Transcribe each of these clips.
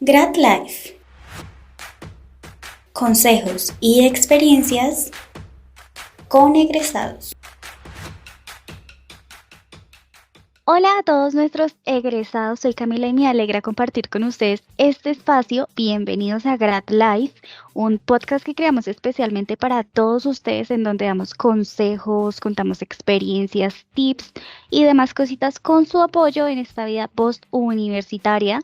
Grad Life. Consejos y experiencias con egresados. Hola a todos nuestros egresados, soy Camila y me alegra compartir con ustedes este espacio. Bienvenidos a Grad Life, un podcast que creamos especialmente para todos ustedes en donde damos consejos, contamos experiencias, tips y demás cositas con su apoyo en esta vida post-universitaria.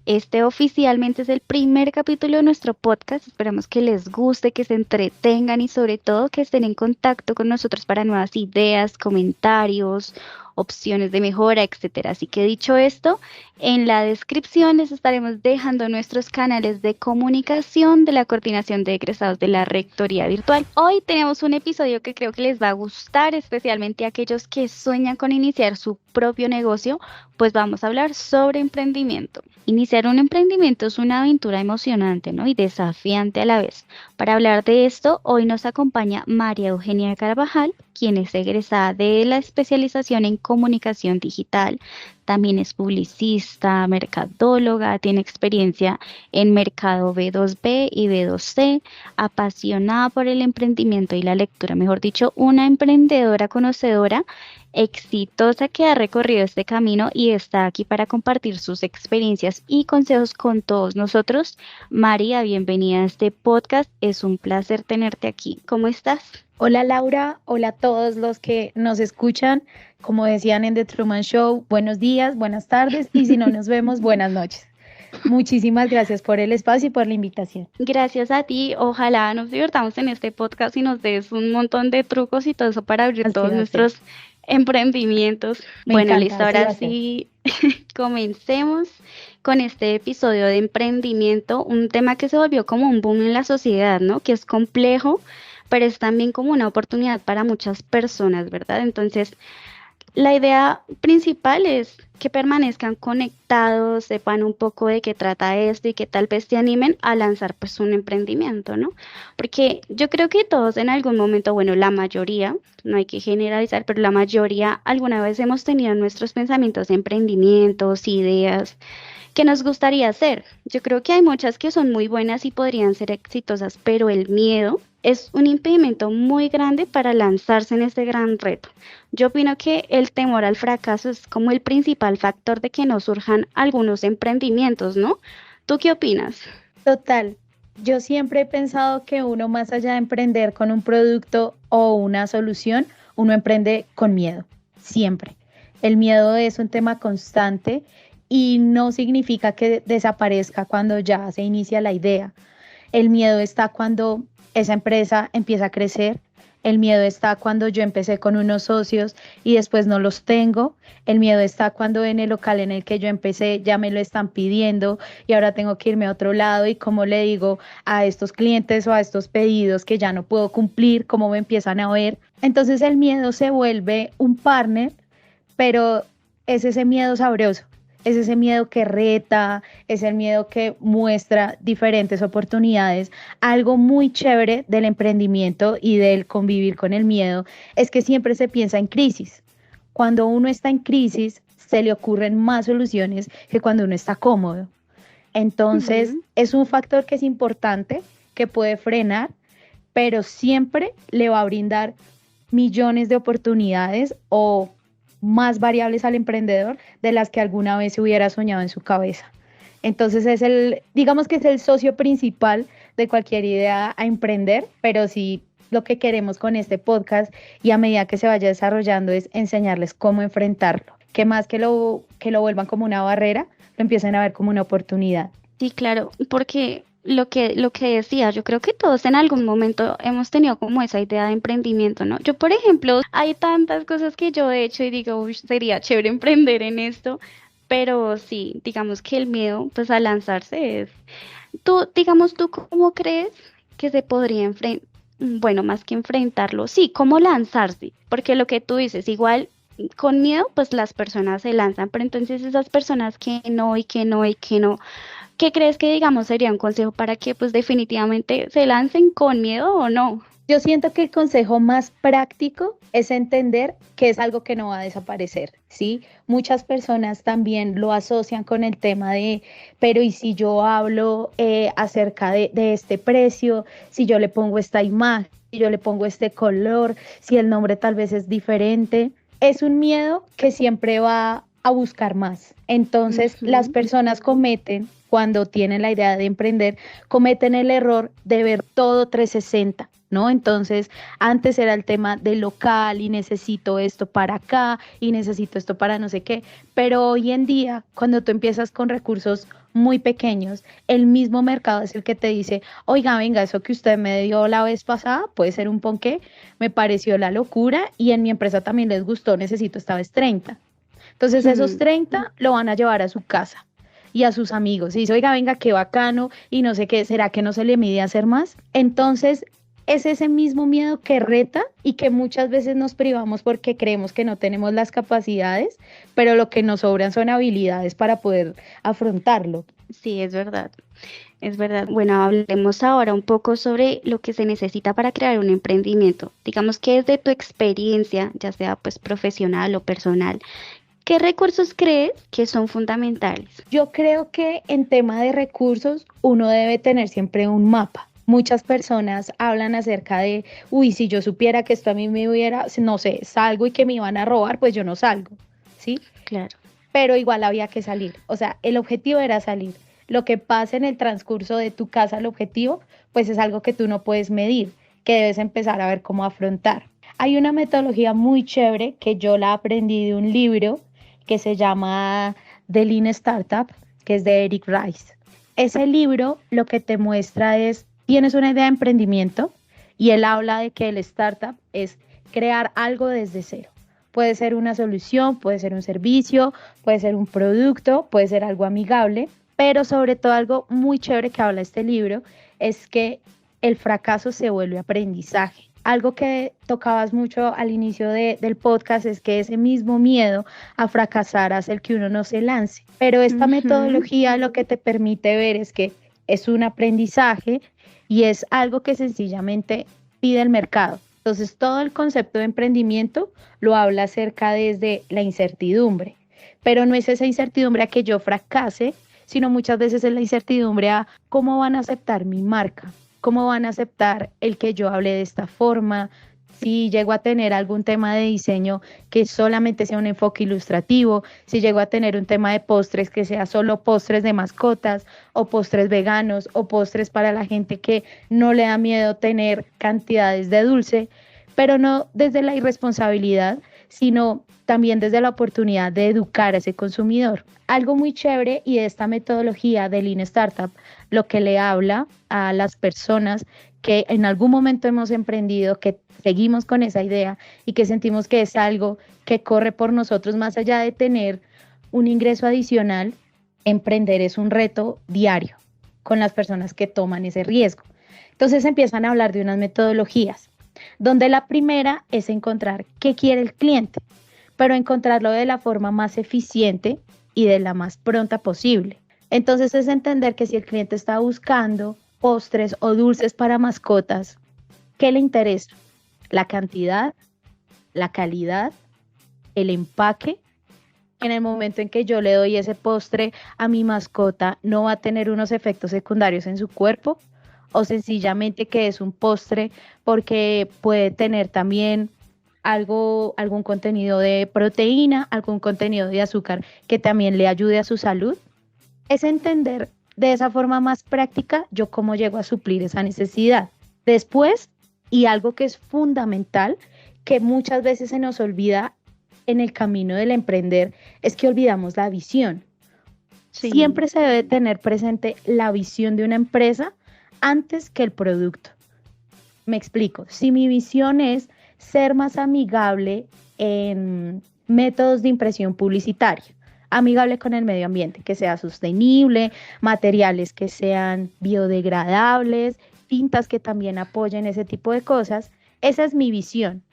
Este oficialmente es el primer capítulo de nuestro podcast. Esperamos que les guste, que se entretengan y sobre todo que estén en contacto con nosotros para nuevas ideas, comentarios, opciones de mejora, etcétera. Así que dicho esto, en la descripción les estaremos dejando nuestros canales de comunicación de la Coordinación de Egresados de la Rectoría Virtual. Hoy tenemos un episodio que creo que les va a gustar, especialmente a aquellos que sueñan con iniciar su propio negocio, pues vamos a hablar sobre emprendimiento. Iniciar un emprendimiento es una aventura emocionante, ¿no? Y desafiante a la vez. Para hablar de esto, hoy nos acompaña María Eugenia Carvajal, quien es egresada de la especialización en comunicación digital. También es publicista, mercadóloga, tiene experiencia en mercado B2B y B2C, apasionada por el emprendimiento y la lectura, mejor dicho, una emprendedora conocedora exitosa que ha recorrido este camino y está aquí para compartir sus experiencias y consejos con todos nosotros. María, bienvenida a este podcast. Es un placer tenerte aquí. ¿Cómo estás? Hola Laura, hola a todos los que nos escuchan. Como decían en The Truman Show, buenos días, buenas tardes y si no nos vemos, buenas noches. Muchísimas gracias por el espacio y por la invitación. Gracias a ti. Ojalá nos divertamos en este podcast y nos des un montón de trucos y todo eso para abrir Así todos va a ser. nuestros emprendimientos. Me Bueno, encanta, listo, así va ahora a ser. sí, comencemos con este episodio de emprendimiento, un tema que se volvió como un boom en la sociedad, ¿no? Que es complejo, pero es también como una oportunidad para muchas personas, ¿verdad? Entonces, la idea principal es que permanezcan conectados, sepan un poco de qué trata esto y que tal vez te animen a lanzar pues un emprendimiento, ¿no? Porque yo creo que todos en algún momento, bueno, la mayoría, no hay que generalizar, pero la mayoría alguna vez hemos tenido en nuestros pensamientos emprendimientos, ideas que nos gustaría hacer. Yo creo que hay muchas que son muy buenas y podrían ser exitosas, pero el miedo es un impedimento muy grande para lanzarse en este gran reto. Yo opino que el temor al fracaso es como el principal factor de que no surjan algunos emprendimientos, ¿no? ¿Tú qué opinas? Total, yo siempre he pensado que uno más allá de emprender con un producto o una solución, uno emprende con miedo, siempre. El miedo es un tema constante y no significa que desaparezca cuando ya se inicia la idea. El miedo está cuando esa empresa empieza a crecer. El miedo está cuando yo empecé con unos socios y después no los tengo. El miedo está cuando en el local en el que yo empecé ya me lo están pidiendo y ahora tengo que irme a otro lado y cómo le digo a estos clientes o a estos pedidos que ya no puedo cumplir, cómo me empiezan a ver. Entonces el miedo se vuelve un partner, pero es ese miedo sabroso. Es ese miedo que reta, es el miedo que muestra diferentes oportunidades. Algo muy chévere del emprendimiento y del convivir con el miedo es que siempre se piensa en crisis. Cuando uno está en crisis, se le ocurren más soluciones que cuando uno está cómodo. Entonces, Ujú. es un factor que es importante, que puede frenar, pero siempre le va a brindar millones de oportunidades o más variables al emprendedor de las que alguna vez se hubiera soñado en su cabeza. Entonces digamos que es el socio principal de cualquier idea a emprender, pero sí lo que queremos con este podcast y a medida que se vaya desarrollando es enseñarles cómo enfrentarlo, que más que lo vuelvan como una barrera, lo empiecen a ver como una oportunidad. Sí, claro, porque lo que decía, yo creo que todos en algún momento hemos tenido como esa idea de emprendimiento, ¿no? Yo, por ejemplo, hay tantas cosas que yo he hecho y digo, "Uy, sería chévere emprender en esto", pero sí, digamos que el miedo, pues a lanzarse es. Tú, ¿cómo crees que se podría enfrentar? Bueno, más que enfrentarlo, sí, ¿cómo lanzarse? Porque lo que tú dices, igual con miedo, pues las personas se lanzan, pero entonces esas personas que no y que no y que no. ¿Qué crees que, digamos, sería un consejo para que pues definitivamente se lancen con miedo o no? Yo siento que el consejo más práctico es entender que es algo que no va a desaparecer, ¿sí? Muchas personas también lo asocian con el tema de, pero ¿y si yo hablo acerca de este precio? Si yo le pongo esta imagen, si yo le pongo este color, si el nombre tal vez es diferente. Es un miedo que siempre va a buscar más. Entonces, las Ujú. personas cometen, cuando tienen la idea de emprender, cometen el error de ver todo 360, ¿no? Entonces, antes era el tema del local y necesito esto para acá y necesito esto para no sé qué, pero hoy en día, cuando tú empiezas con recursos muy pequeños, el mismo mercado es el que te dice, oiga, venga, eso que usted me dio la vez pasada puede ser un ponqué, me pareció la locura y en mi empresa también les gustó, necesito esta vez 30. Entonces esos Hmm. 30 lo van a llevar a su casa y a sus amigos. Y dice, oiga, venga, qué bacano y no sé qué, ¿será que no se le mide hacer más? Entonces es ese mismo miedo que reta y que muchas veces nos privamos porque creemos que no tenemos las capacidades, pero lo que nos sobran son habilidades para poder afrontarlo. Sí, es verdad, es verdad. Bueno, hablemos ahora un poco sobre lo que se necesita para crear un emprendimiento. Digamos que desde tu experiencia, ya sea pues profesional o personal, ¿qué recursos crees que son fundamentales? Yo creo que en tema de recursos uno debe tener siempre un mapa. Muchas personas hablan acerca de, uy, si yo supiera que esto a mí me hubiera, no sé, salgo y que me iban a robar, pues yo no salgo, ¿sí? Claro. Pero igual había que salir. O sea, el objetivo era salir. Lo que pasa en el transcurso de tu casa al objetivo, pues es algo que tú no puedes medir, que debes empezar a ver cómo afrontar. Hay una metodología muy chévere que yo la aprendí de un libro que se llama The Lean Startup, que es de Eric Rice. Ese libro lo que te muestra es, tienes una idea de emprendimiento y él habla de que el startup es crear algo desde cero. Puede ser una solución, puede ser un servicio, puede ser un producto, puede ser algo amigable, pero sobre todo algo muy chévere que habla este libro es que el fracaso se vuelve aprendizaje. Algo que tocabas mucho al inicio del podcast es que ese mismo miedo a fracasar hace el que uno no se lance. Pero esta Ujú. metodología lo que te permite ver es que es un aprendizaje y es algo que sencillamente pide el mercado. Entonces, todo el concepto de emprendimiento lo habla acerca desde la incertidumbre, pero no es esa incertidumbre a que yo fracase, sino muchas veces es la incertidumbre a cómo van a aceptar mi marca, cómo van a aceptar el que yo hable de esta forma, si llego a tener algún tema de diseño que solamente sea un enfoque ilustrativo, si llego a tener un tema de postres que sea solo postres de mascotas o postres veganos o postres para la gente que no le da miedo tener cantidades de dulce, pero no desde la irresponsabilidad, sino también desde la oportunidad de educar a ese consumidor. Algo muy chévere y de esta metodología de Lean Startup, lo que le habla a las personas que en algún momento hemos emprendido, que seguimos con esa idea y que sentimos que es algo que corre por nosotros más allá de tener un ingreso adicional, emprender es un reto diario con las personas que toman ese riesgo. Entonces empiezan a hablar de unas metodologías, donde la primera es encontrar qué quiere el cliente, pero encontrarlo de la forma más eficiente y de la más pronta posible. Entonces es entender que si el cliente está buscando postres o dulces para mascotas, ¿qué le interesa? La cantidad, la calidad, el empaque. En el momento en que yo le doy ese postre a mi mascota, no va a tener unos efectos secundarios en su cuerpo o sencillamente que es un postre porque puede tener también algún contenido de proteína, algún contenido de azúcar que también le ayude a su salud. Es entender de esa forma más práctica yo cómo llego a suplir esa necesidad. Después, y algo que es fundamental, que muchas veces se nos olvida en el camino del emprender, es que olvidamos la visión. Sí. Siempre se debe tener presente la visión de una empresa antes que el producto. Me explico. Si mi visión es ser más amigable en métodos de impresión publicitaria, amigable con el medio ambiente, que sea sostenible, materiales que sean biodegradables, tintas que también apoyen ese tipo de cosas, esa es mi visión.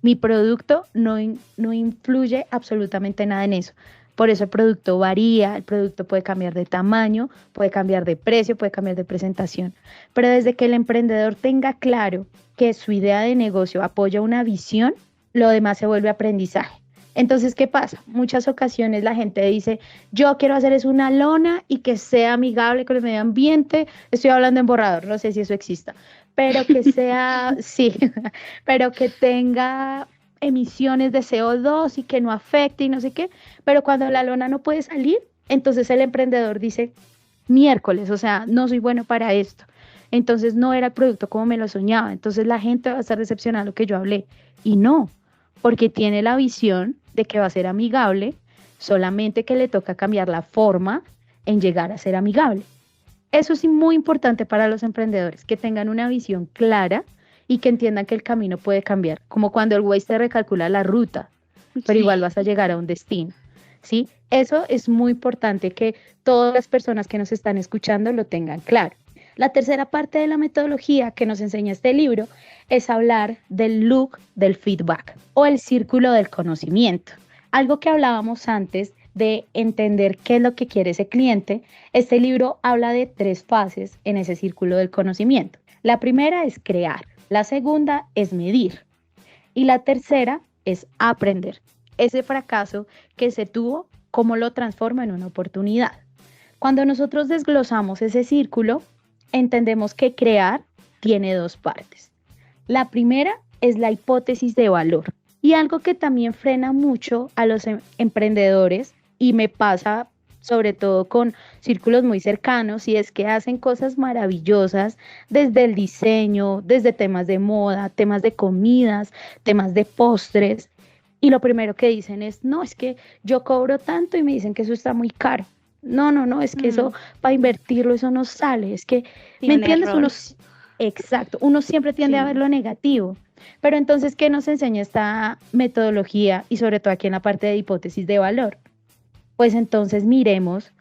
Mi producto no influye absolutamente nada en eso, Por eso el producto varía, el producto puede cambiar de tamaño, puede cambiar de precio, puede cambiar de presentación. Pero desde que el emprendedor tenga claro que su idea de negocio apoya una visión, lo demás se vuelve aprendizaje. Entonces, ¿qué pasa? Muchas ocasiones la gente dice, yo quiero hacer es una lona y que sea amigable con el medio ambiente. Estoy hablando en borrador, no sé si eso exista, pero que sea, sí, pero que tenga emisiones de CO2 y que no afecte y no sé qué. Pero cuando la lona no puede salir, entonces el emprendedor dice, miércoles, o sea, no soy bueno para esto. Entonces no era el producto como me lo soñaba. Entonces la gente va a estar decepcionada de lo que yo hablé. Y no, porque tiene la visión de que va a ser amigable, solamente que le toca cambiar la forma en llegar a ser amigable. Eso es muy importante para los emprendedores, que tengan una visión clara y que entiendan que el camino puede cambiar, como cuando el Waze te recalcula la ruta, pero igual vas a llegar a un destino, ¿sí? Eso es muy importante que todas las personas que nos están escuchando lo tengan claro. La tercera parte de la metodología que nos enseña este libro es hablar del loop del feedback o el círculo del conocimiento. Algo que hablábamos antes de entender qué es lo que quiere ese cliente, este libro habla de 3 fases en ese círculo del conocimiento. La primera es crear, la segunda es medir y la tercera es aprender. Ese fracaso que se tuvo, cómo lo transforma en una oportunidad. Cuando nosotros desglosamos ese círculo, entendemos que crear tiene 2 partes. La primera es la hipótesis de valor y algo que también frena mucho a los emprendedores y me pasa sobre todo con círculos muy cercanos y es que hacen cosas maravillosas desde el diseño, desde temas de moda, temas de comidas, temas de postres y lo primero que dicen es, no, es que yo cobro tanto y me dicen que eso está muy caro. No, es que eso para invertirlo, eso no sale, es que, Sí, ¿me un entiendes? error. Exacto, uno siempre tiende a ver lo negativo, pero entonces, ¿qué nos enseña esta metodología y sobre todo aquí en la parte de hipótesis de valor? Pues entonces miremos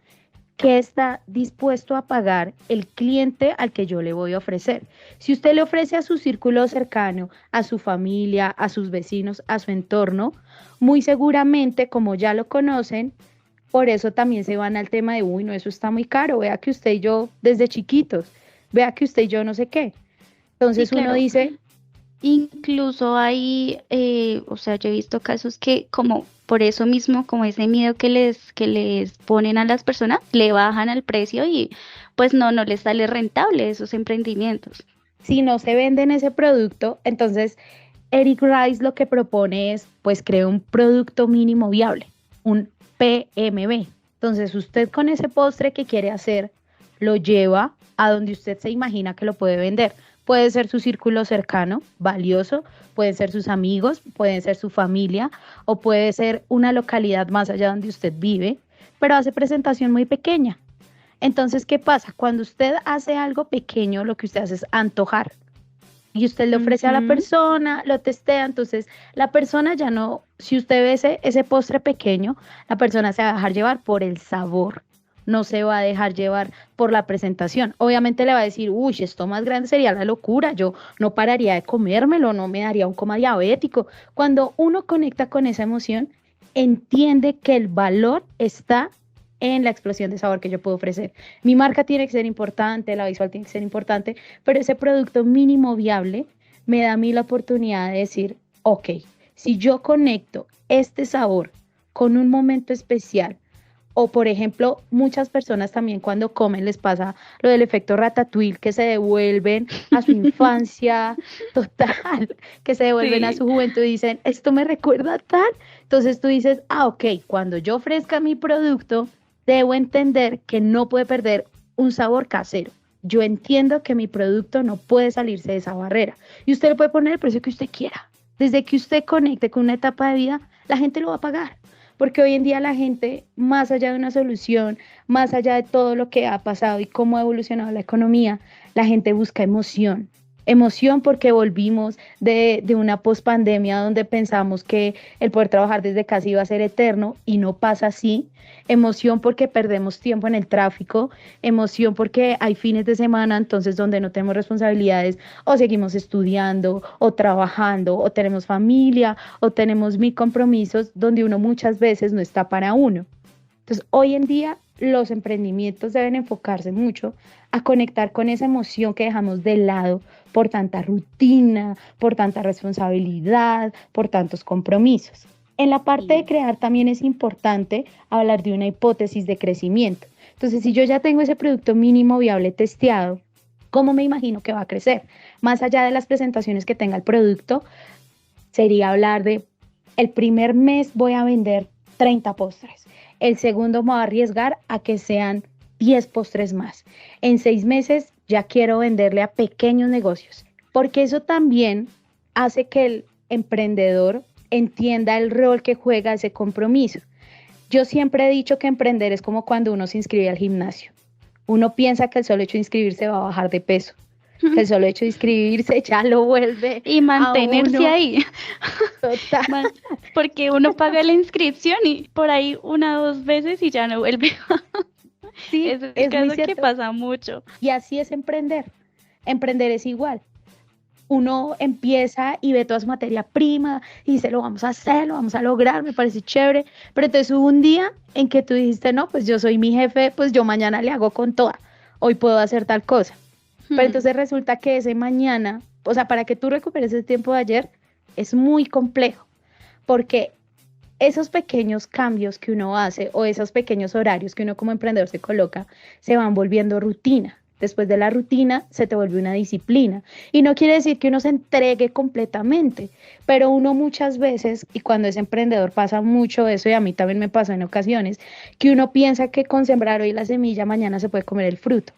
qué está dispuesto a pagar el cliente al que yo le voy a ofrecer. Si usted le ofrece a su círculo cercano, a su familia, a sus vecinos, a su entorno, muy seguramente, como ya lo conocen, por eso también se van al tema de, uy, no, eso está muy caro, vea que usted y yo desde chiquitos, vea que usted y yo no sé qué. Sí, Entonces uno claro. dice, Incluso hay, o sea, yo he visto casos que como por eso mismo, como ese miedo que les ponen a las personas, le bajan al precio y pues no les sale rentable esos emprendimientos. si no se venden ese producto, entonces Eric Rice lo que propone es, pues, crear un producto mínimo viable, un PMB. Entonces, usted con ese postre que quiere hacer, lo lleva a donde usted se imagina que lo puede vender. Puede ser su círculo cercano, valioso, pueden ser sus amigos, pueden ser su familia, o puede ser una localidad más allá donde usted vive, pero hace presentación muy pequeña. Entonces, ¿qué pasa? Cuando usted hace algo pequeño, lo que usted hace es antojar y usted le ofrece a la Ujú. persona, lo testea, entonces la persona ya no, si usted ve ese postre pequeño, la persona se va a dejar llevar por el sabor, no se va a dejar llevar por la presentación. Obviamente le va a decir, uy, esto más grande sería la locura, yo no pararía de comérmelo, no me daría un coma diabético. Cuando uno conecta con esa emoción, entiende que el valor está en la explosión de sabor que yo puedo ofrecer. Mi marca tiene que ser importante, la visual tiene que ser importante, pero ese producto mínimo viable me da a mí la oportunidad de decir, ok, si yo conecto este sabor con un momento especial, o por ejemplo, muchas personas también cuando comen les pasa lo del efecto ratatouille, que se devuelven a su infancia total, que se devuelven a Sí. su juventud y dicen, esto me recuerda a tal. Entonces tú dices, ah, ok, cuando yo ofrezca mi producto, debo entender que no puede perder un sabor casero. Yo entiendo que mi producto no puede salirse de esa barrera. Y usted le puede poner el precio que usted quiera. Desde que usted conecte con una etapa de vida, la gente lo va a pagar. Porque hoy en día la gente, más allá de una solución, más allá de todo lo que ha pasado y cómo ha evolucionado la economía, la gente busca emoción. Emoción porque volvimos de una pospandemia donde pensamos que el poder trabajar desde casa iba a ser eterno y no pasa así. Emoción porque perdemos tiempo en el tráfico. Emoción porque hay fines de semana, entonces donde no tenemos responsabilidades o seguimos estudiando o trabajando o tenemos familia o tenemos mil compromisos donde uno muchas veces no está para uno. Entonces, hoy en día los emprendimientos deben enfocarse mucho a conectar con esa emoción que dejamos de lado por tanta rutina, por tanta responsabilidad, por tantos compromisos. En la parte de crear también es importante hablar de una hipótesis de crecimiento. Entonces, si yo ya tengo ese producto mínimo viable testeado, ¿cómo me imagino que va a crecer? Más allá de las presentaciones que tenga el producto, sería hablar de el primer mes voy a vender 30 postres. El segundo me voy a arriesgar a que sean 10 postres más. En 6 meses ya quiero venderle a pequeños negocios, porque eso también hace que el emprendedor entienda el rol que juega ese compromiso. Yo siempre he dicho que emprender es como cuando uno se inscribe al gimnasio. Uno piensa que el solo hecho de inscribirse va a bajar de peso, que el solo hecho de inscribirse ya lo vuelve y mantenerse a uno ahí. total. Porque uno paga la inscripción y por ahí 1 o 2 veces y ya no vuelve. Sí, Ese es es el muy caso que cierto. pasa mucho. Y así es emprender. Emprender es igual. Uno empieza y ve toda su materia prima y dice, lo vamos a hacer, lo vamos a lograr, me parece chévere. Pero entonces hubo un día en que tú dijiste, no, pues yo soy mi jefe, pues yo mañana le hago con toda. Hoy puedo hacer tal cosa. Pero entonces resulta que ese mañana, o sea, para que tú recuperes el tiempo de ayer, es muy complejo. Porque esos pequeños cambios que uno hace o esos pequeños horarios que uno como emprendedor se coloca, se van volviendo rutina. Después de la rutina se te vuelve una disciplina. Y no quiere decir que uno se entregue completamente, pero uno muchas veces, y cuando es emprendedor pasa mucho eso, y a mí también me pasa en ocasiones, que uno piensa que con sembrar hoy la semilla, mañana se puede comer el fruto.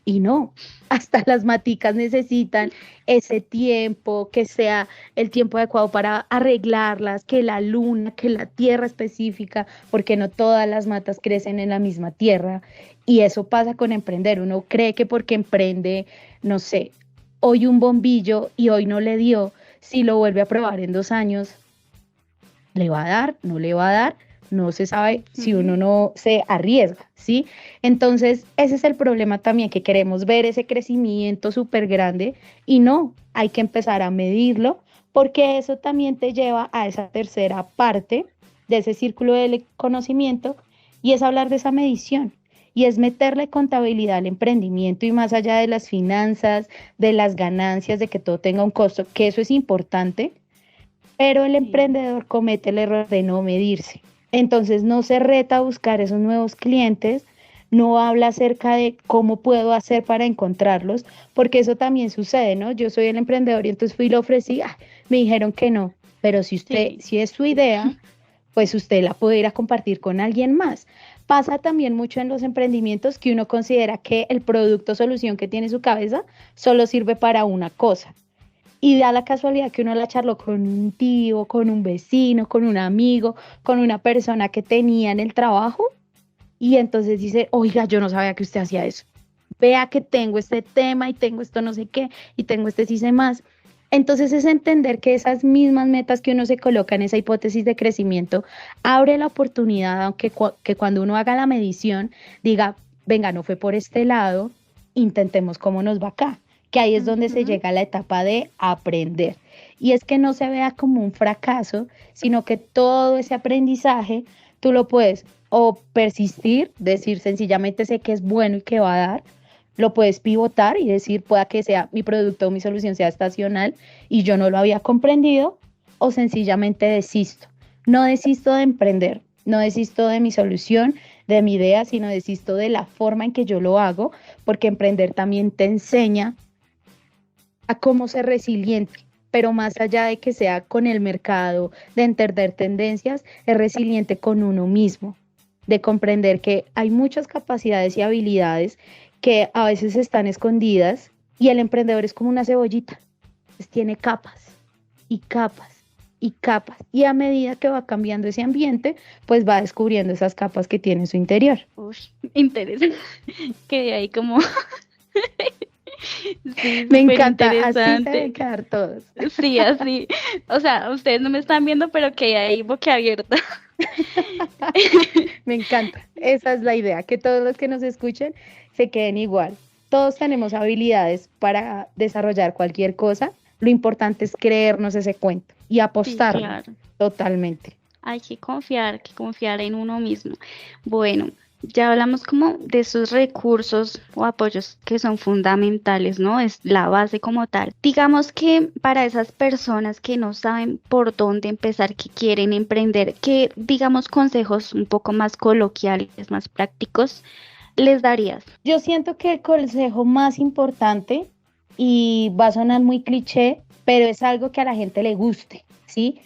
Y no, hasta las maticas necesitan ese tiempo, que sea el tiempo adecuado para arreglarlas, que la luna, que la tierra específica, porque no todas las matas crecen en la misma tierra. Y eso pasa con emprender. Uno cree que porque emprende, no sé, hoy un bombillo y hoy no le dio, si lo vuelve a probar en 2 años, ¿le va a dar? ¿No le va a dar? No se sabe si uno no se arriesga, ¿sí? Entonces, ese es el problema también, que queremos ver ese crecimiento súper grande y no, hay que empezar a medirlo, porque eso también te lleva a esa tercera parte de ese círculo del conocimiento, y es hablar de esa medición. Y es meterle contabilidad al emprendimiento, y más allá de las finanzas, de las ganancias, de que todo tenga un costo, que eso es importante, pero el emprendedor comete el error de no medirse. Entonces no se reta a buscar esos nuevos clientes, no habla acerca de cómo puedo hacer para encontrarlos, porque eso también sucede, ¿no? Yo soy el emprendedor y entonces fui y lo ofrecí, me dijeron que no, pero si usted, si es su idea, pues usted la puede ir a compartir con alguien más. Pasa también mucho en los emprendimientos que uno considera que el producto o solución que tiene en su cabeza solo sirve para una cosa. Y da la casualidad que uno la charló con un tío, con un vecino, con un amigo, con una persona que tenía en el trabajo, y entonces dice, oiga, yo no sabía que usted hacía eso. Vea que tengo este tema y tengo esto no sé qué, y tengo este sí sé más. Entonces es entender que esas mismas metas que uno se coloca en esa hipótesis de crecimiento abre la oportunidad, aunque que cuando uno haga la medición diga, venga, no fue por este lado, intentemos cómo nos va acá, que ahí es donde se llega a la etapa de aprender. Y es que no se vea como un fracaso, sino que todo ese aprendizaje tú lo puedes o persistir, decir sencillamente sé que es bueno y que va a dar, lo puedes pivotar y decir pueda que sea mi producto o mi solución sea estacional y yo no lo había comprendido, o sencillamente desisto. No desisto de emprender, no desisto de mi solución, de mi idea, sino desisto de la forma en que yo lo hago, porque emprender también te enseña a cómo ser resiliente, pero más allá de que sea con el mercado, de entender tendencias, es resiliente con uno mismo, de comprender que hay muchas capacidades y habilidades que a veces están escondidas, y el emprendedor es como una cebollita, pues tiene capas y capas y capas, y a medida que va cambiando ese ambiente, pues va descubriendo esas capas que tiene en su interior. Uy, interesante. Quedé ahí como... Sí, Me súper encanta, así se deben interesante. quedar todos. Sí, así. O sea, ustedes no me están viendo, pero quedé ahí boquiabierta. Me encanta, esa es la idea, que todos los que nos escuchen se queden igual. Todos tenemos habilidades para desarrollar cualquier cosa, lo importante es creernos ese cuento y Sí, apostar claro. totalmente. Hay que confiar en uno mismo. Bueno, ya hablamos como de esos recursos o apoyos que son fundamentales, ¿no? Es la base como tal. Digamos que para esas personas que no saben por dónde empezar, que quieren emprender, que digamos consejos un poco más coloquiales, más prácticos, les darías. Yo siento que el consejo más importante, y va a sonar muy cliché, pero es algo que a la gente le guste, ¿sí?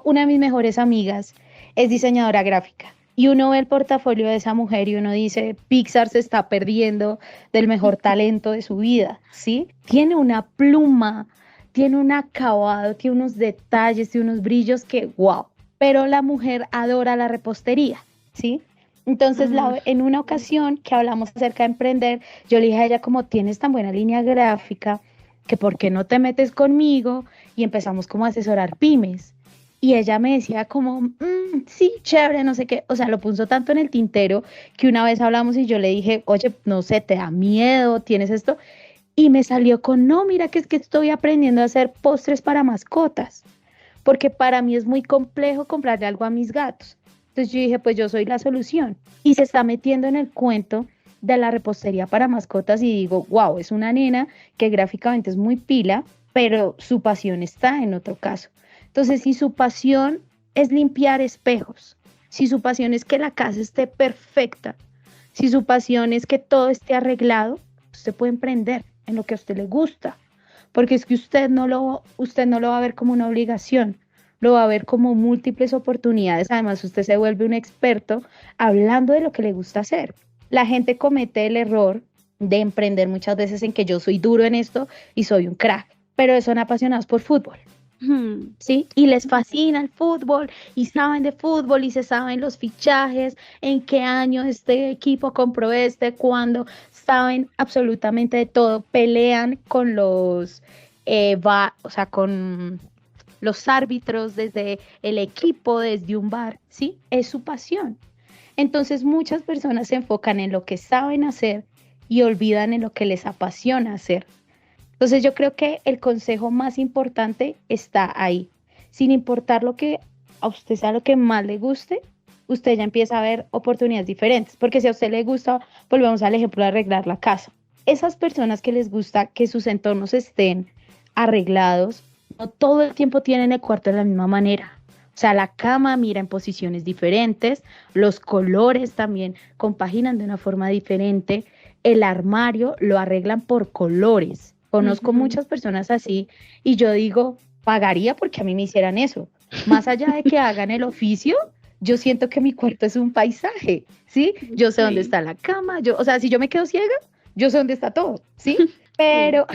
Una de mis mejores amigas es diseñadora gráfica y uno ve el portafolio de esa mujer y uno dice, Pixar se está perdiendo del mejor talento de su vida, ¿sí? Tiene una pluma, tiene un acabado, tiene unos detalles, tiene unos brillos que, wow, pero la mujer adora la repostería, ¿sí? Entonces, Mm, en una ocasión que hablamos acerca de emprender, yo le dije a ella, como tienes tan buena línea gráfica, que por qué no te metes conmigo y empezamos como a asesorar pymes. Y ella me decía como, sí, chévere, no sé qué. O sea, lo puso tanto en el tintero que una vez hablamos y yo le dije, oye, no sé, ¿te da miedo? ¿Tienes esto? Y me salió con, no, mira que es que estoy aprendiendo a hacer postres para mascotas, porque para mí es muy complejo comprarle algo a mis gatos. Entonces yo dije, pues yo soy la solución. Y se está metiendo en el cuento de la repostería para mascotas y digo, wow, es una nena que gráficamente es muy pila, pero su pasión está en otro caso. Entonces, si su pasión es limpiar espejos, si su pasión es que la casa esté perfecta, si su pasión es que todo esté arreglado, usted puede emprender en lo que a usted le gusta, porque es que usted no lo va a ver como una obligación, lo va a ver como múltiples oportunidades. Además, usted se vuelve un experto hablando de lo que le gusta hacer. La gente comete el error de emprender muchas veces en que yo soy duro en esto y soy un crack, pero son apasionados por fútbol. mm, ¿Sí? Y les fascina el fútbol y saben de fútbol y se saben los fichajes, en qué año este equipo compró cuándo, saben absolutamente de todo, pelean con o sea, con los árbitros desde el equipo, desde un bar, ¿sí? Es su pasión. Entonces muchas personas se enfocan en lo que saben hacer y olvidan en lo que les apasiona hacer. Entonces yo creo que el consejo más importante está ahí. Sin importar lo que a usted sea lo que más le guste, usted ya empieza a ver oportunidades diferentes. Porque si a usted le gusta, volvemos al ejemplo de arreglar la casa. Esas personas que les gusta que sus entornos estén arreglados, no todo el tiempo tienen el cuarto de la misma manera. O sea, la cama mira en posiciones diferentes, los colores también compaginan de una forma diferente, el armario lo arreglan por colores. Conozco ujú. muchas personas así y yo digo, pagaría porque a mí me hicieran eso. Más allá de que hagan el oficio, yo siento que mi cuarto es un paisaje, ¿sí? Yo sé dónde Sí, está la cama, o sea, si yo me quedo ciega, yo sé dónde está todo, ¿sí? sí. Pero,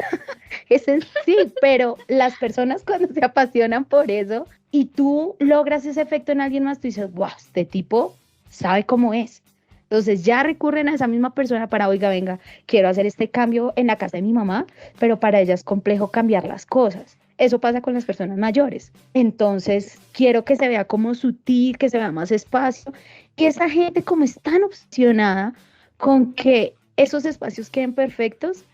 sí, pero las personas cuando se apasionan por eso y tú logras ese efecto en alguien más, tú dices, wow, este tipo sabe cómo es. Entonces ya recurren a esa misma persona para, oiga, venga, quiero hacer este cambio en la casa de mi mamá, pero para ella es complejo cambiar las cosas. Eso pasa con las personas mayores. Entonces, quiero que se vea como sutil, que se vea más espacio. Y esa gente, como es tan obsesionada con que esos espacios queden perfectos,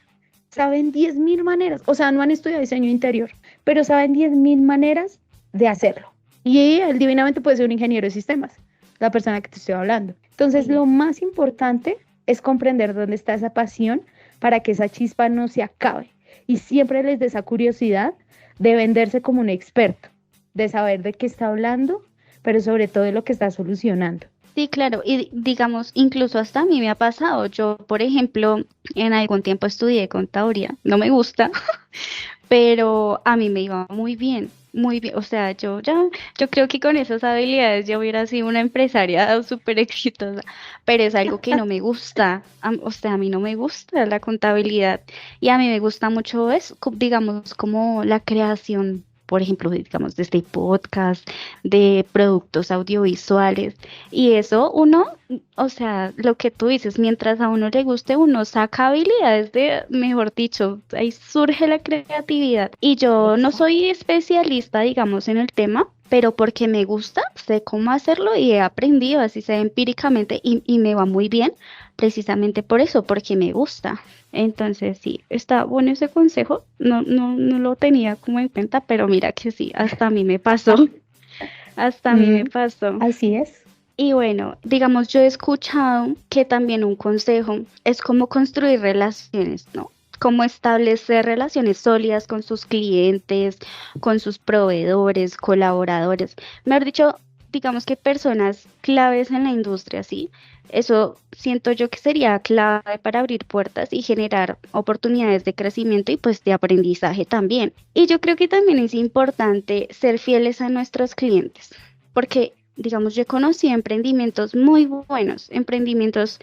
saben 10.000 maneras. O sea, no han estudiado diseño interior, pero saben 10.000 maneras de hacerlo. Y él divinamente puede ser un ingeniero de sistemas, la persona que te estoy hablando. Entonces, Sí. lo más importante es comprender dónde está esa pasión para que esa chispa no se acabe. Y siempre les dé esa curiosidad de venderse como un experto, de saber de qué está hablando, pero sobre todo de lo que está solucionando. Sí, claro, y digamos, incluso hasta a mí me ha pasado. Yo, por ejemplo, en algún tiempo estudié contaduría, no me gusta, pero a mí me iba muy bien, muy bien. O sea, yo creo que con esas habilidades yo hubiera sido una empresaria súper exitosa, pero es algo que no me gusta. O sea, a mí no me gusta la contabilidad y a mí me gusta mucho eso, digamos, como la creación. Por ejemplo, digamos, de este podcast, de productos audiovisuales. Y eso uno, o sea, lo que tú dices, mientras a uno le guste, uno saca habilidades de, mejor dicho, ahí surge la creatividad. Y yo no Exacto. soy especialista, digamos, en el tema, pero porque me gusta, sé cómo hacerlo y he aprendido, así sea empíricamente, y me va muy bien, precisamente por eso, porque me gusta. Entonces, sí, está bueno ese consejo. No lo tenía como en cuenta, pero mira que sí, hasta a mí me pasó. Hasta a mí me Mm, pasó. así es. Y bueno, digamos, yo he escuchado que también un consejo es cómo construir relaciones, ¿no? Cómo establecer relaciones sólidas con sus clientes, con sus proveedores, colaboradores. Mejor dicho, digamos que personas claves en la industria, ¿sí? Eso siento yo que sería clave para abrir puertas y generar oportunidades de crecimiento y pues de aprendizaje también. Y yo creo que también es importante ser fieles a nuestros clientes, porque digamos, yo conocí emprendimientos muy buenos, emprendimientos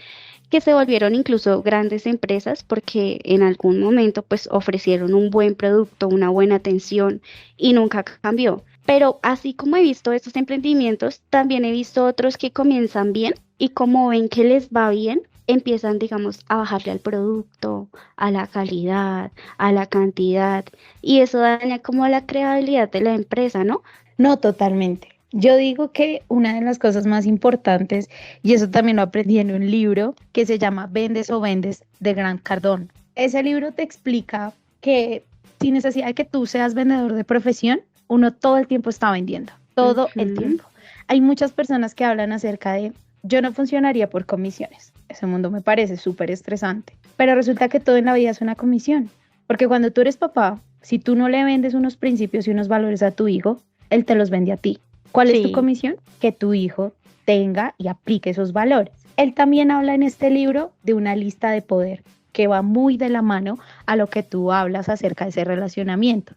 que se volvieron incluso grandes empresas porque en algún momento pues ofrecieron un buen producto, una buena atención y nunca cambió. Pero así como he visto estos emprendimientos, también he visto otros que comienzan bien y como ven que les va bien, empiezan, digamos, a bajarle al producto, a la calidad, a la cantidad y eso daña como la creatividad de la empresa, ¿no? No, totalmente. Yo digo que una de las cosas más importantes, y eso también lo aprendí en un libro que se llama Vendes o Vendes de Grant Cardone. Ese libro te explica que sin necesidad de que tú seas vendedor de profesión, uno todo el tiempo está vendiendo, todo el Ujú. tiempo. Hay muchas personas que hablan acerca de, yo no funcionaría por comisiones. Ese mundo me parece súper estresante, pero resulta que todo en la vida es una comisión, porque cuando tú eres papá, si tú no le vendes unos principios y unos valores a tu hijo, él te los vende a ti. ¿Cuál es tu Sí. comisión? Que tu hijo tenga y aplique esos valores. Él también habla en este libro de una lista de poder que va muy de la mano a lo que tú hablas acerca de ese relacionamiento.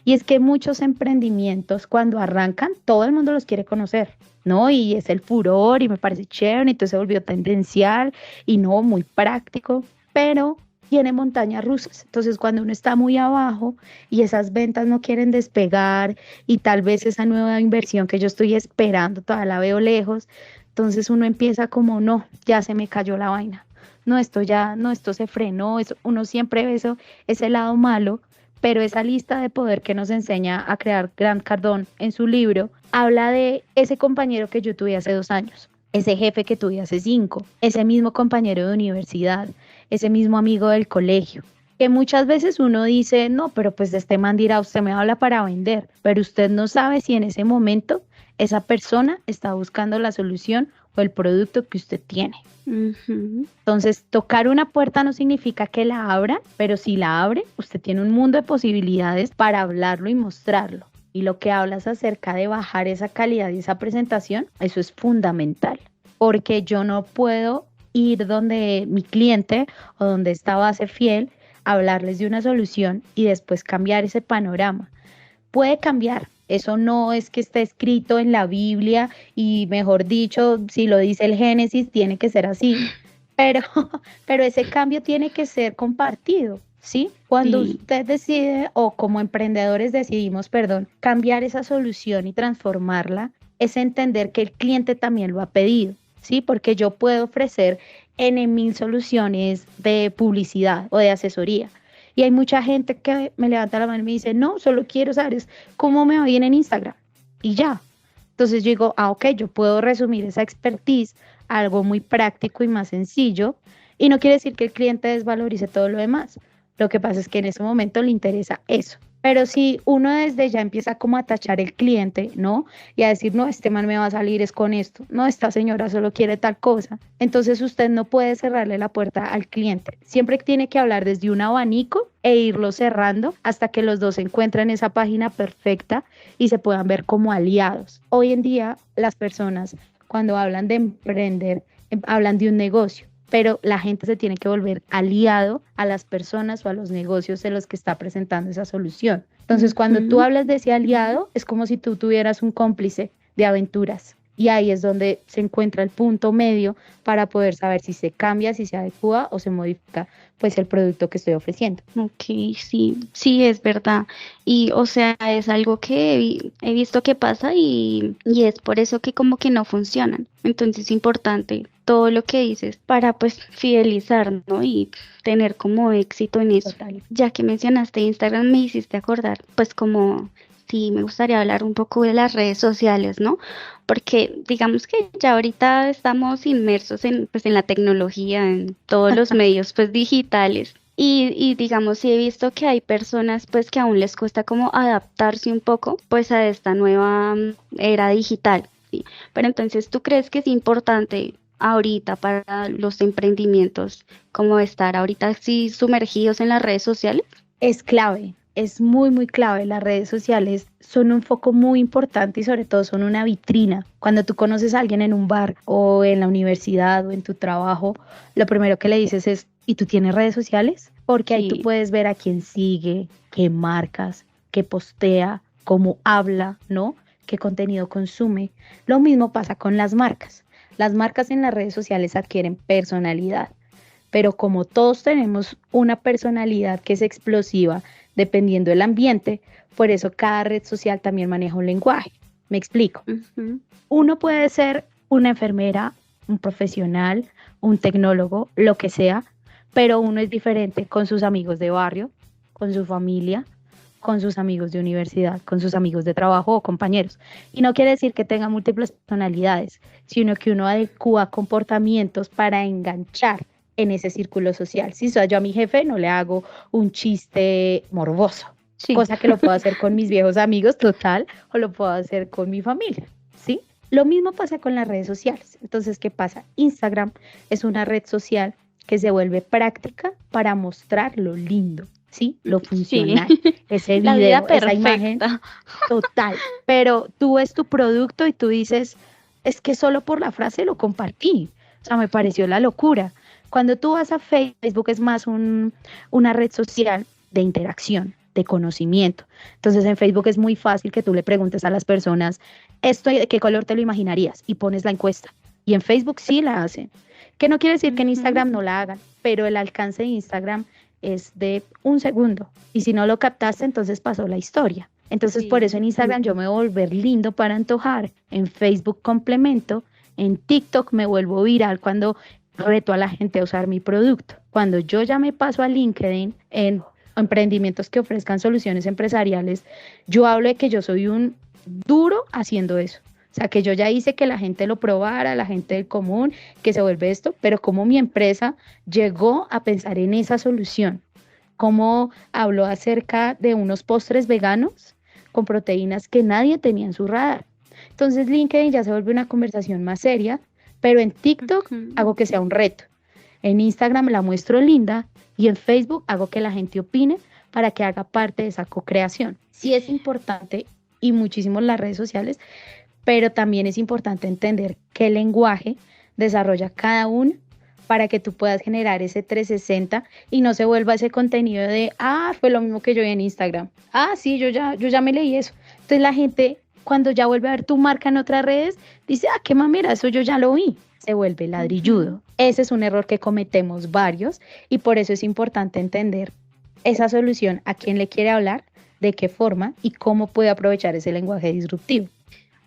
Y es que muchos emprendimientos cuando arrancan, todo el mundo los quiere conocer, ¿no? Y es el furor y me parece chévere, entonces se volvió tendencial y no muy práctico, pero tiene montañas rusas. Entonces cuando uno está muy abajo y esas ventas no quieren despegar y tal vez esa nueva inversión que yo estoy esperando todavía la veo lejos, entonces uno empieza como, no, ya se me cayó la vaina. No, esto ya, no, esto se frenó, eso, uno siempre ve eso, ese lado malo, pero esa lista de poder que nos enseña a crear Grant Cardone en su libro, habla de ese compañero que yo tuve hace 2 años, ese jefe que tuve hace 5, ese mismo compañero de universidad, ese mismo amigo del colegio, que muchas veces uno dice, no, pero pues de este man dirá, usted me habla para vender, pero usted no sabe si en ese momento esa persona está buscando la solución o el producto que usted tiene. Ujú. Entonces, tocar una puerta no significa que la abra, pero si la abre, usted tiene un mundo de posibilidades para hablarlo y mostrarlo. Y lo que hablas acerca de bajar esa calidad y esa presentación, eso es fundamental, porque yo no puedo ir donde mi cliente o donde esta base fiel, hablarles de una solución y después cambiar ese panorama. Puede cambiar. Eso no es que esté escrito en la Biblia y mejor dicho, si lo dice el Génesis, tiene que ser así. Pero, pero ese cambio tiene que ser compartido, ¿sí? Cuando Sí. usted decide, o como emprendedores decidimos, perdón, cambiar esa solución y transformarla, es entender que el cliente también lo ha pedido, ¿sí? Porque yo puedo ofrecer N mil soluciones de publicidad o de asesoría. Y hay mucha gente que me levanta la mano y me dice, no, solo quiero saber es cómo me va bien en Instagram. Y ya. Entonces yo digo, ok, yo puedo resumir esa expertise a algo muy práctico y más sencillo. Y no quiere decir que el cliente desvalorice todo lo demás. Lo que pasa es que en ese momento le interesa eso. Pero si uno desde ya empieza como a tachar el cliente, ¿no? Y a decir, no, este man me va a salir es con esto, no, esta señora solo quiere tal cosa. Entonces usted no puede cerrarle la puerta al cliente. Siempre tiene que hablar desde un abanico e irlo cerrando hasta que los dos encuentren esa página perfecta y se puedan ver como aliados. Hoy en día las personas cuando hablan de emprender, hablan de un negocio, pero la gente se tiene que volver aliado a las personas o a los negocios de los que está presentando esa solución. Entonces, cuando tú Ujú. hablas de ese aliado, es como si tú tuvieras un cómplice de aventuras. Y ahí es donde se encuentra el punto medio para poder saber si se cambia, si se adecua o se modifica pues el producto que estoy ofreciendo. Ok, sí, sí, es verdad. Y o sea, es algo que he visto que pasa y es por eso que como que no funcionan. Entonces es importante todo lo que dices para pues fidelizar, ¿no? Y tener como éxito en eso. Total. Ya que mencionaste Instagram, me hiciste acordar, pues como sí, me gustaría hablar un poco de las redes sociales, ¿no? Porque digamos que ya ahorita estamos inmersos en, pues, en la tecnología, en todos los medios pues digitales. Y digamos, sí he visto que hay personas pues que aún les cuesta como adaptarse un poco pues a esta nueva era digital, ¿sí? Pero entonces, ¿tú crees que es importante ahorita para los emprendimientos como estar ahorita así sumergidos en las redes sociales? Es clave, es muy, muy clave. Las redes sociales son un foco muy importante y sobre todo son una vitrina. Cuando tú conoces a alguien en un bar o en la universidad o en tu trabajo, lo primero que le dices es, ¿y tú tienes redes sociales? Porque ahí tú Sí, puedes ver a quién sigue, qué marcas, qué postea, cómo habla, ¿no? Qué contenido consume. Lo mismo pasa con las marcas. Las marcas en las redes sociales adquieren personalidad, pero como todos tenemos una personalidad que es explosiva dependiendo del ambiente, por eso cada red social también maneja un lenguaje. Me explico. ujú, Uno puede ser una enfermera, un profesional, un tecnólogo, lo que sea, pero uno es diferente con sus amigos de barrio, con su familia, con sus amigos de universidad, con sus amigos de trabajo o compañeros. Y no quiere decir que tenga múltiples personalidades, sino que uno adecua comportamientos para enganchar en ese círculo social. Si soy yo a mi jefe, no le hago un chiste morboso, sí, cosa que lo puedo hacer con mis viejos amigos, total, o lo puedo hacer con mi familia, ¿sí? Lo mismo pasa con las redes sociales. Entonces, ¿qué pasa? Instagram es una red social que se vuelve práctica para mostrar lo lindo, ¿sí? Lo sí, funcional, ese la vida video, esa imagen, perfecta. total. Pero tú ves tu producto y tú dices, es que solo por la frase lo compartí. O sea, me pareció la locura. Cuando tú vas a Facebook es más una red social de interacción, de conocimiento. Entonces en Facebook es muy fácil que tú le preguntes a las personas, ¿esto de qué color te lo imaginarías? Y pones la encuesta. Y en Facebook sí la hacen. Que no quiere decir que en Ujú, Instagram no la hagan, pero el alcance de Instagram es de un segundo. Y si no lo captaste, entonces pasó la historia. Entonces, por eso sí. en Instagram yo me voy a volver lindo para antojar, en Facebook complemento, en TikTok me vuelvo viral cuando reto a la gente a usar mi producto. Cuando yo ya me paso a LinkedIn en emprendimientos que ofrezcan soluciones empresariales, yo hablo de que yo soy un duro haciendo eso. O sea, que yo ya hice que la gente lo probara, la gente del común, que se vuelve esto, pero como mi empresa llegó a pensar en esa solución, como habló acerca de unos postres veganos con proteínas que nadie tenía en su radar. Entonces LinkedIn ya se vuelve una conversación más seria, pero en TikTok Ujú. hago que sea un reto. En Instagram la muestro linda y en Facebook hago que la gente opine para que haga parte de esa co-creación. Sí es importante y muchísimo las redes sociales, pero también es importante entender qué lenguaje desarrolla cada uno para que tú puedas generar ese 360 y no se vuelva ese contenido de, fue lo mismo que yo vi en Instagram. Sí, yo ya me leí eso. Entonces la gente, cuando ya vuelve a ver tu marca en otras redes, dice, qué mamera, eso yo ya lo vi. Se vuelve Ujú. ladrilludo. Ese es un error que cometemos varios y por eso es importante entender esa solución, a quién le quiere hablar, de qué forma y cómo puede aprovechar ese lenguaje disruptivo.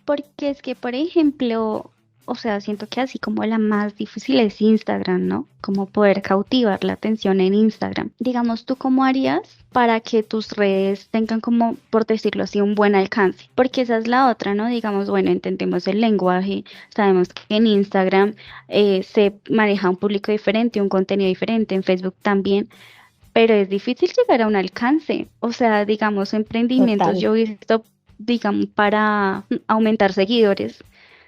Porque es que, por ejemplo, o sea, siento que así como la más difícil es Instagram, ¿no? Como poder cautivar la atención en Instagram. Digamos, ¿tú cómo harías para que tus redes tengan como, por decirlo así, un buen alcance? Porque esa es la otra, ¿no? Digamos, bueno, entendemos el lenguaje, sabemos que en Instagram se maneja un público diferente, un contenido diferente, en Facebook también. Pero es difícil llegar a un alcance. O sea, digamos, emprendimientos, Total. yo he visto, digamos, para aumentar seguidores,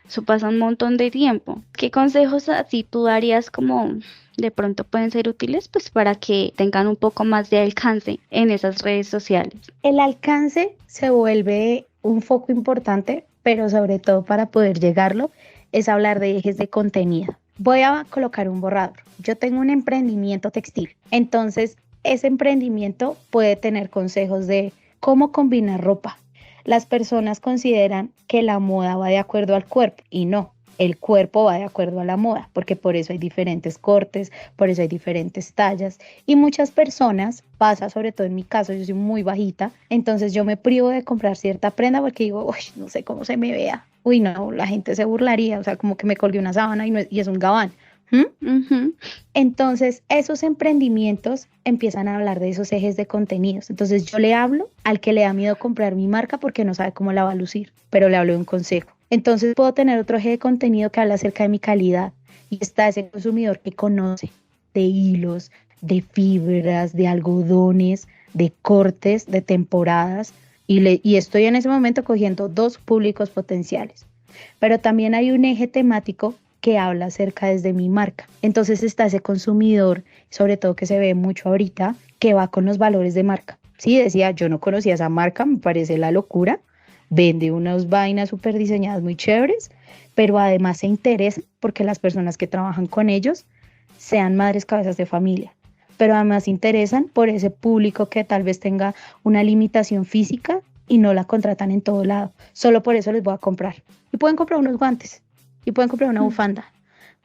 eso pasa un montón de tiempo. ¿Qué consejos así tú darías como de pronto pueden ser útiles, pues para que tengan un poco más de alcance en esas redes sociales? El alcance se vuelve un foco importante, pero sobre todo para poder llegarlo es hablar de ejes de contenido. Voy a colocar un borrador. Yo tengo un emprendimiento textil, entonces ese emprendimiento puede tener consejos de cómo combinar ropa. Las personas consideran que la moda va de acuerdo al cuerpo y no. El cuerpo va de acuerdo a la moda, porque por eso hay diferentes cortes, por eso hay diferentes tallas. Y muchas personas, pasa sobre todo en mi caso, yo soy muy bajita, entonces yo me privo de comprar cierta prenda porque digo, uy, no sé cómo se me vea. Uy, no, la gente se burlaría, o sea, como que me colgué una sábana y es un gabán. ¿Mm? Ujú. Entonces, esos emprendimientos empiezan a hablar de esos ejes de contenidos. Entonces, yo le hablo al que le da miedo comprar mi marca porque no sabe cómo la va a lucir, pero le hablo de un consejo. Entonces, puedo tener otro eje de contenido que habla acerca de mi calidad y está ese consumidor que conoce de hilos, de fibras, de algodones, de cortes, de temporadas, y estoy en ese momento cogiendo 2 públicos potenciales. Pero también hay un eje temático que habla acerca desde mi marca. Entonces está ese consumidor, sobre todo que se ve mucho ahorita, que va con los valores de marca. Sí, decía, yo no conocía esa marca, me parece la locura, vende unas vainas súper diseñadas muy chéveres, pero además se interesa porque las personas que trabajan con ellos sean madres cabezas de familia, pero además se interesan por ese público que tal vez tenga una limitación física y no la contratan en todo lado. Solo por eso les voy a comprar. Y pueden comprar unos guantes, y pueden comprar una bufanda,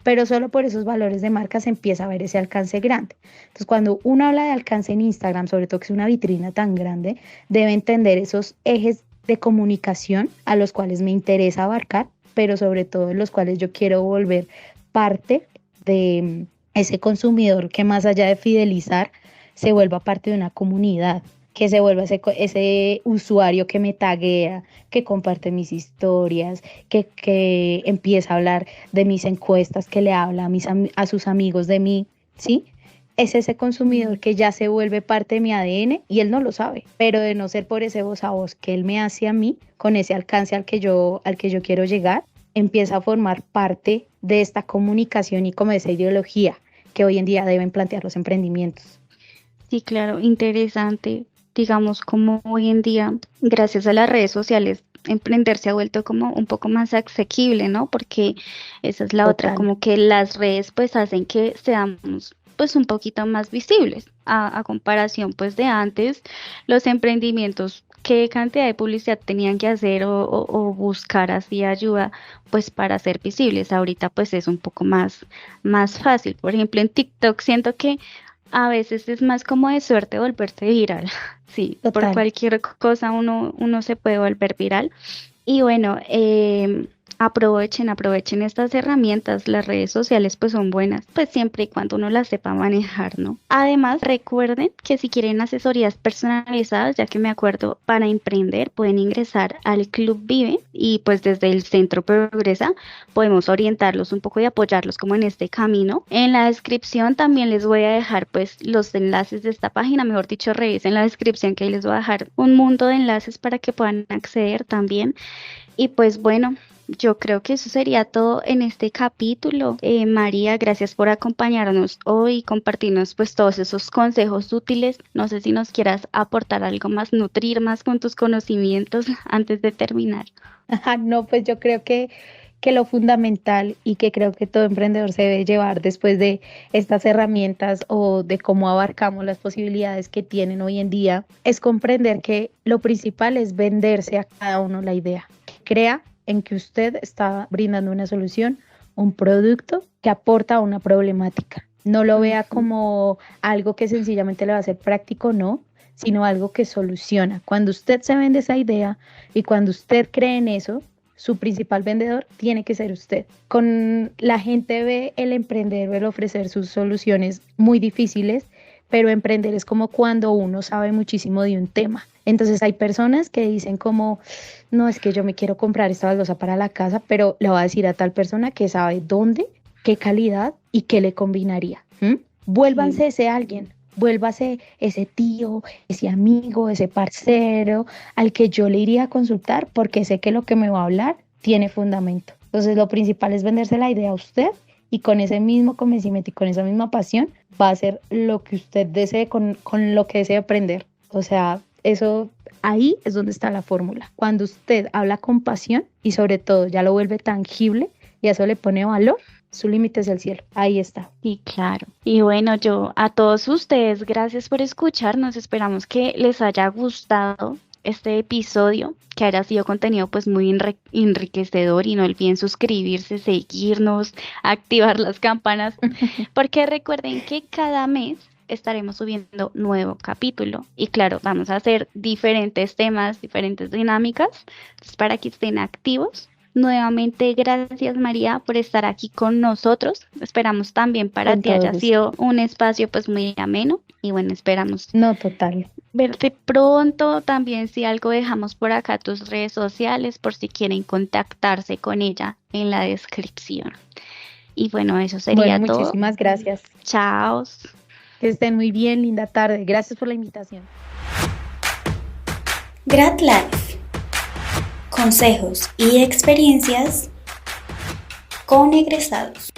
pero solo por esos valores de marca se empieza a ver ese alcance grande. Entonces, cuando uno habla de alcance en Instagram, sobre todo que es una vitrina tan grande, debe entender esos ejes de comunicación a los cuales me interesa abarcar, pero sobre todo los cuales yo quiero volver parte de ese consumidor que, más allá de fidelizar, se vuelva parte de una comunidad, que se vuelva ese usuario que me taguea, que comparte mis historias, que empieza a hablar de mis encuestas, que le habla a sus amigos de mí, ¿sí? Es ese consumidor que ya se vuelve parte de mi ADN y él no lo sabe, pero de no ser por ese voz a voz que él me hace a mí, con ese alcance al que yo quiero llegar, empieza a formar parte de esta comunicación y como de esa ideología que hoy en día deben plantear los emprendimientos. Sí, claro, interesante. Digamos, como hoy en día, gracias a las redes sociales, emprender se ha vuelto como un poco más asequible, ¿no? Porque esa es la otra, Total. como que las redes pues hacen que seamos pues un poquito más visibles a comparación pues de antes, los emprendimientos, qué cantidad de publicidad tenían que hacer o buscar así ayuda pues para ser visibles. Ahorita pues es un poco más fácil. Por ejemplo, en TikTok siento que a veces es más como de suerte volverse viral. Sí, por Total. cualquier cosa uno se puede volver viral. Y bueno, aprovechen estas herramientas. Las redes sociales pues son buenas, pues siempre y cuando uno las sepa manejar, ¿no? Además, recuerden que si quieren asesorías personalizadas, ya que me acuerdo, para emprender pueden ingresar al Club Vive y pues desde el Centro Progresa podemos orientarlos un poco y apoyarlos como en este camino. En la descripción también les voy a dejar pues los enlaces de esta página, mejor dicho, revisen la descripción que ahí les voy a dejar un mundo de enlaces para que puedan acceder también. Y pues bueno, yo creo que eso sería todo en este capítulo. María, gracias por acompañarnos hoy y compartirnos pues todos esos consejos útiles. No sé si nos quieras aportar algo más, nutrir más con tus conocimientos antes de terminar. No, pues yo creo que lo fundamental y que creo que todo emprendedor se debe llevar después de estas herramientas o de cómo abarcamos las posibilidades que tienen hoy en día es comprender que lo principal es venderse a cada uno la idea. Crea en que usted está brindando una solución, un producto que aporta a una problemática. No lo vea como algo que sencillamente le va a ser práctico, no, sino algo que soluciona. Cuando usted se vende esa idea y cuando usted cree en eso, su principal vendedor tiene que ser usted. Con la gente ve el emprender, el ofrecer sus soluciones muy difíciles, pero emprender es como cuando uno sabe muchísimo de un tema. Entonces hay personas que dicen como, no, es que yo me quiero comprar esta baldosa para la casa, pero le voy a decir a tal persona que sabe dónde, qué calidad y qué le combinaría. Vuélvanse ese alguien. Vuélvase ese tío, ese amigo, ese parcero al que yo le iría a consultar porque sé que lo que me va a hablar tiene fundamento. Entonces lo principal es venderse la idea a usted y con ese mismo convencimiento y con esa misma pasión va a hacer lo que usted desee con lo que desee aprender. O sea, eso ahí es donde está la fórmula. Cuando usted habla con pasión y sobre todo ya lo vuelve tangible y a eso le pone valor, su límite es el cielo. Ahí está. Sí, claro. Y bueno, yo a todos ustedes, gracias por escucharnos. Esperamos que les haya gustado este episodio, que haya sido contenido pues muy enriquecedor y no olviden suscribirse, seguirnos, activar las campanas, porque recuerden que cada mes estaremos subiendo nuevo capítulo y claro, vamos a hacer diferentes temas, diferentes dinámicas, entonces, para que estén activos. Nuevamente, gracias María por estar aquí con nosotros. Esperamos también para Con ti haya todo sido un espacio pues muy ameno y bueno, esperamos No, total. verte pronto. También si algo dejamos por acá tus redes sociales por si quieren contactarse con ella en la descripción. Y bueno, eso sería Bueno, todo. muchísimas gracias. Chao. Que estén muy bien, linda tarde. Gracias por la invitación. Grad Life. Consejos y experiencias con egresados.